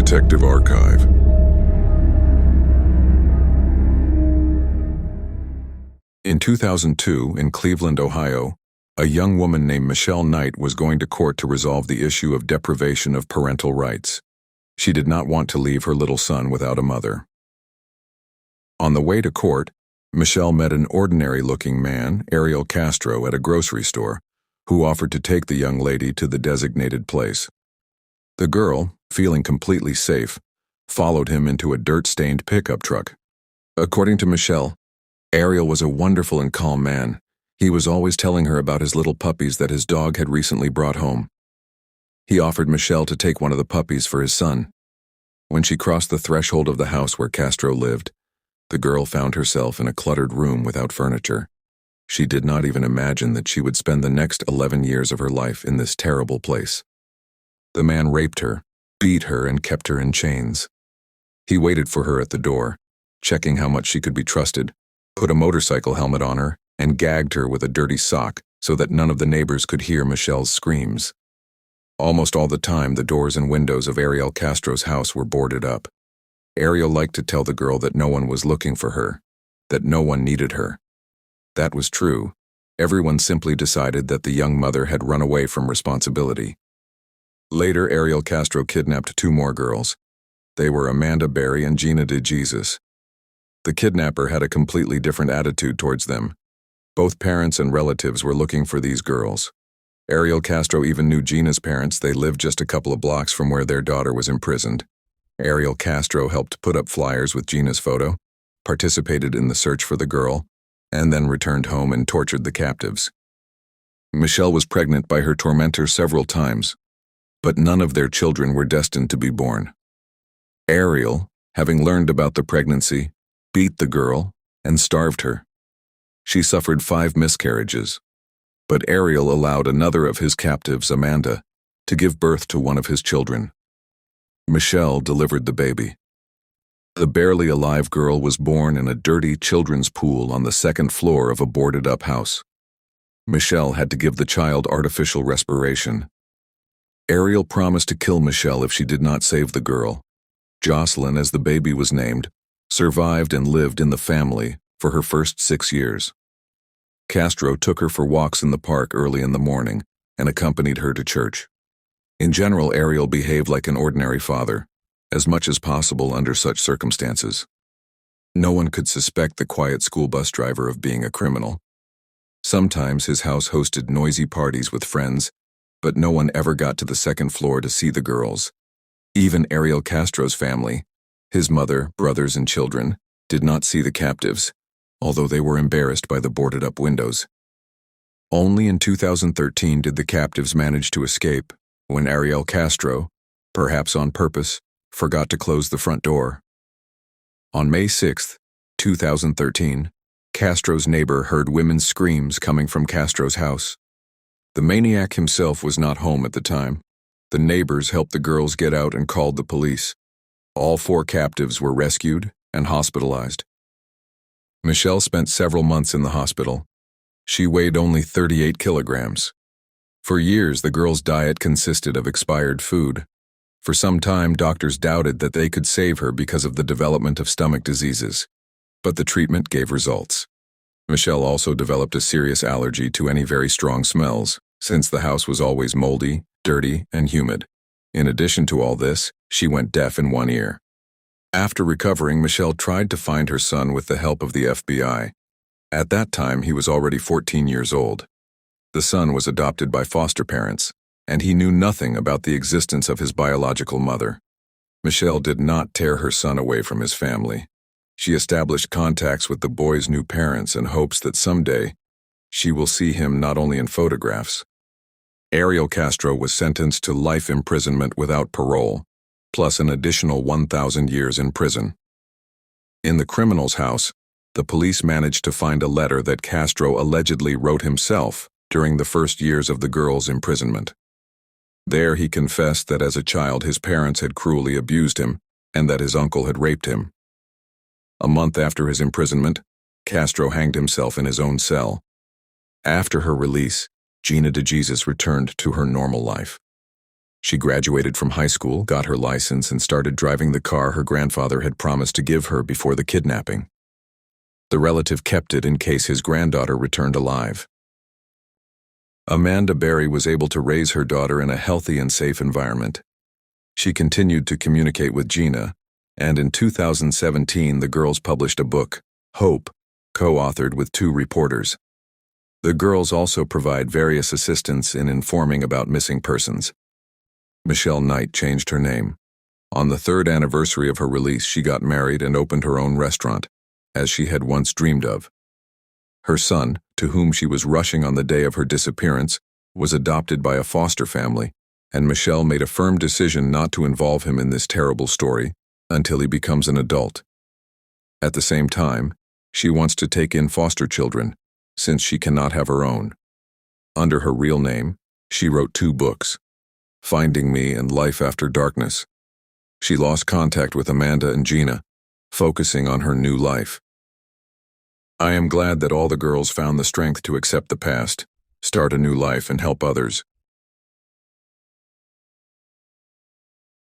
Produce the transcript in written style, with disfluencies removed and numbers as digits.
Detective Archive. In 2002, in Cleveland, Ohio, a young woman named Michelle Knight was going to court to resolve the issue of deprivation of parental rights. She did not want to leave her little son without a mother. On the way to court, Michelle met an ordinary-looking man, Ariel Castro, at a grocery store, who offered to take the young lady to the designated place. The girl, feeling completely safe, followed him into a dirt-stained pickup truck. According to Michelle, Ariel was a wonderful and calm man. He was always telling her about his little puppies that his dog had recently brought home. He offered Michelle to take one of the puppies for his son. When she crossed the threshold of the house where Castro lived, the girl found herself in a cluttered room without furniture. She did not even imagine that she would spend the next 11 years of her life in this terrible place. The man raped her, beat her, and kept her in chains. He waited for her at the door, checking how much she could be trusted, put a motorcycle helmet on her, and gagged her with a dirty sock so that none of the neighbors could hear Michelle's screams. Almost all the time, the doors and windows of Ariel Castro's house were boarded up. Ariel liked to tell the girl that no one was looking for her, that no one needed her. That was true. Everyone simply decided that the young mother had run away from responsibility. Later, Ariel Castro kidnapped 2 more girls. They were Amanda Berry and Gina DeJesus. The kidnapper had a completely different attitude towards them. Both parents and relatives were looking for these girls. Ariel Castro even knew Gina's parents. They lived just a couple of blocks from where their daughter was imprisoned. Ariel Castro helped put up flyers with Gina's photo, participated in the search for the girl, and then returned home and tortured the captives. Michelle was pregnant by her tormentor several times, but none of their children were destined to be born. Ariel, having learned about the pregnancy, beat the girl and starved her. She suffered 5 miscarriages, but Ariel allowed another of his captives, Amanda, to give birth to one of his children. Michelle delivered the baby. The barely alive girl was born in a dirty children's pool on the 2nd floor of a boarded-up house. Michelle had to give the child artificial respiration. Ariel promised to kill Michelle if she did not save the girl. Jocelyn, as the baby was named, survived and lived in the family for her first 6 years. Castro took her for walks in the park early in the morning and accompanied her to church. In general, Ariel behaved like an ordinary father, as much as possible under such circumstances. No one could suspect the quiet school bus driver of being a criminal. Sometimes his house hosted noisy parties with friends, but no one ever got to the 2nd floor to see the girls. Even Ariel Castro's family, his mother, brothers, and children, did not see the captives, although they were embarrassed by the boarded-up windows. Only in 2013 did the captives manage to escape, when Ariel Castro, perhaps on purpose, forgot to close the front door. On May 6, 2013, Castro's neighbor heard women's screams coming from Castro's house. The maniac himself was not home at the time. The neighbors helped the girls get out and called the police. All 4 captives were rescued and hospitalized. Michelle spent several months in the hospital. She weighed only 38 kilograms. For years, the girls' diet consisted of expired food. For some time, doctors doubted that they could save her because of the development of stomach diseases, but the treatment gave results. Michelle also developed a serious allergy to any very strong smells, since the house was always moldy, dirty, and humid. In addition to all this, she went deaf in one ear. After recovering, Michelle tried to find her son with the help of the FBI. At that time, he was already 14 years old. The son was adopted by foster parents, and he knew nothing about the existence of his biological mother. Michelle did not tear her son away from his family. She established contacts with the boy's new parents in hopes that someday she will see him not only in photographs. Ariel Castro was sentenced to life imprisonment without parole, plus an additional 1,000 years in prison. In the criminal's house, the police managed to find a letter that Castro allegedly wrote himself during the first years of the girl's imprisonment. There he confessed that as a child his parents had cruelly abused him and that his uncle had raped him. A month after his imprisonment, Castro hanged himself in his own cell. After her release, Gina DeJesus returned to her normal life. She graduated from high school, got her license, and started driving the car her grandfather had promised to give her before the kidnapping. The relative kept it in case his granddaughter returned alive. Amanda Berry was able to raise her daughter in a healthy and safe environment. She continued to communicate with Gina, and in 2017 the girls published a book, Hope, co-authored with 2 reporters. The girls also provide various assistance in informing about missing persons. Michelle Knight changed her name. On the 3rd anniversary of her release, she got married and opened her own restaurant, as she had once dreamed of. Her son, to whom she was rushing on the day of her disappearance, was adopted by a foster family, and Michelle made a firm decision not to involve him in this terrible story until he becomes an adult. At the same time, she wants to take in foster children, since she cannot have her own. Under her real name, she wrote 2 books, Finding Me and Life After Darkness. She lost contact with Amanda and Gina, focusing on her new life. I am glad that all the girls found the strength to accept the past, start a new life, and help others.